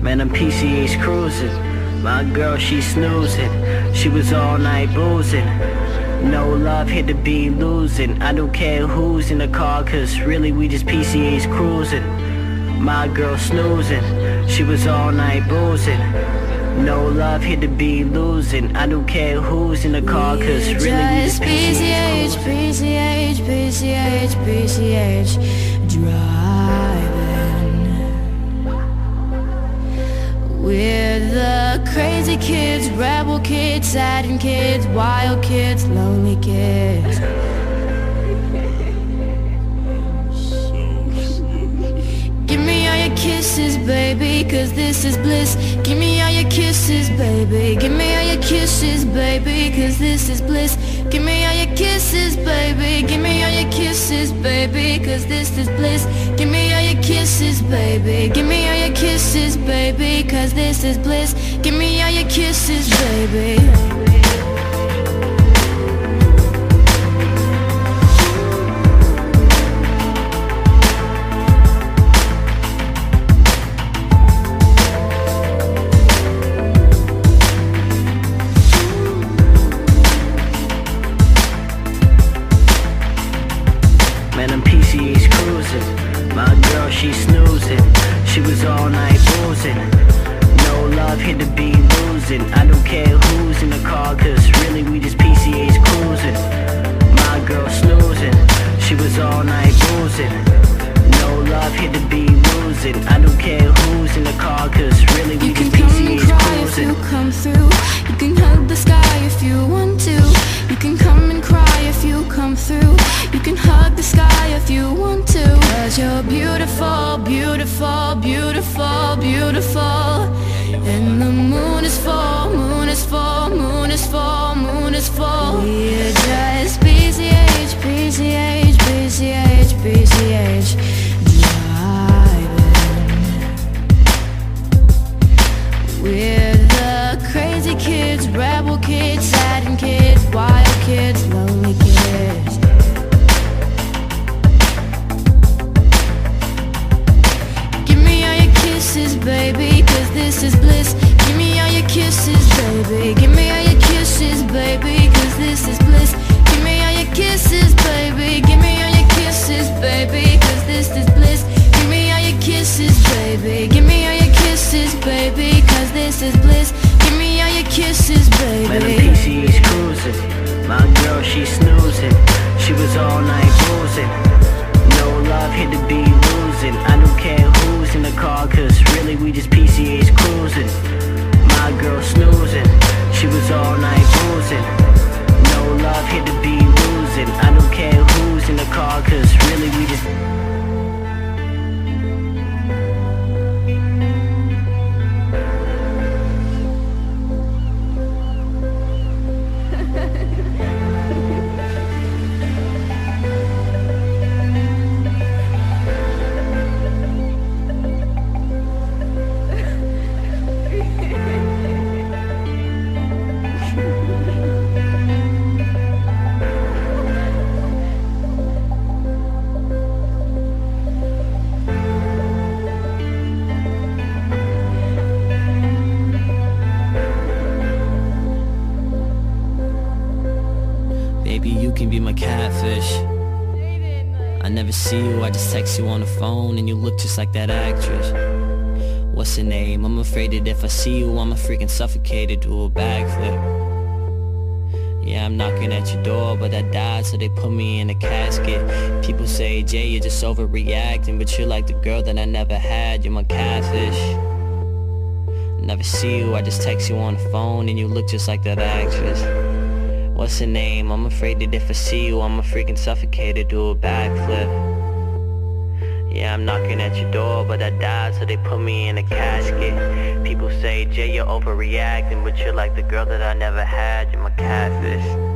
Man, I'm PCH cruising. My girl, she snoozing. She was all night boozing. No love, hit the beat losing. I don't care who's in the car, cause really we just PCH cruising. My girl snoozing. She was all night boozing. No love, hit the beat losing. I don't care who's in the car, cause really we just PCH PCH, PCH, PCH, driving. We're the crazy kids, rebel kids, saddened kids, wild kids, lonely kids. Give me all your kisses, baby, cause this is bliss. Give me all your kisses, baby. Give me all your kisses, baby, cause this is bliss. Give me all your kisses, baby. Give me all your kisses, baby, cause this is bliss. Give me all your kisses, baby. Give me all your kisses, baby, cause this is bliss. Give me all your kisses, baby. Man, I'm PCH cruising. My girl, she snoozing. She was all night boozing. No love, hit the beat losing. I don't care who's in the car, cause really we just PCH cruising. My girl snoozing. She was all night boozing. No love, hit the beat losing. I don't care who's in the car, cause really we just PCH cruising. You can come and cry if you come through. You can hug the sky if you want to. You can come and cry if you come through. You can hug the sky if you want to. Cause you're beautiful, beautiful, beautiful, beautiful. And the moon is full, moon is full, moon is full, moon is full. We're just PCH, PCH, PCH, PCH, driving. We're the crazy kids, rebel kids, saddened kids, wild kids, lonely kids. Give me all your kisses, baby, cause this is bliss. Give me all your kisses, baby. Give me all your kisses, baby, cause this is bliss. Give me all your kisses, baby. Give me all your kisses, baby, cause this is bliss. Give me all your kisses, baby. Give me all your kisses, baby, cause this is bliss. Give me all your kisses, baby. Man, I'm PCH cruising. My girl, she snoozing. She was all night boozing. No love, hit the beat losing. I don't care who's in the car, cause really we just PCH cruising. My girl snoozing. She was all night boozing. No love, hit the beat losing. I don't care who's in the car, cause really we just Baby, you can be my catfish. I never see you, I just text you on the phone and you look just like that actress. What's her name? I'm afraid that if I see you, I'ma freaking suffocate or do a backflip. Yeah, I'm knocking at your door, but I died, so they put me in a casket. People say, Jay, you're just overreacting, but you're like the girl that I never had. You're my catfish. Never see you, I just text you on the phone, and you look just like that actress. What's her name? I'm afraid that if I see you, I'ma freaking suffocate or do a backflip. Yeah, I'm knocking at your door, but I died, so they put me in a casket. People say, Jay, you're overreacting, but you're like the girl that I never had. You're my catfish.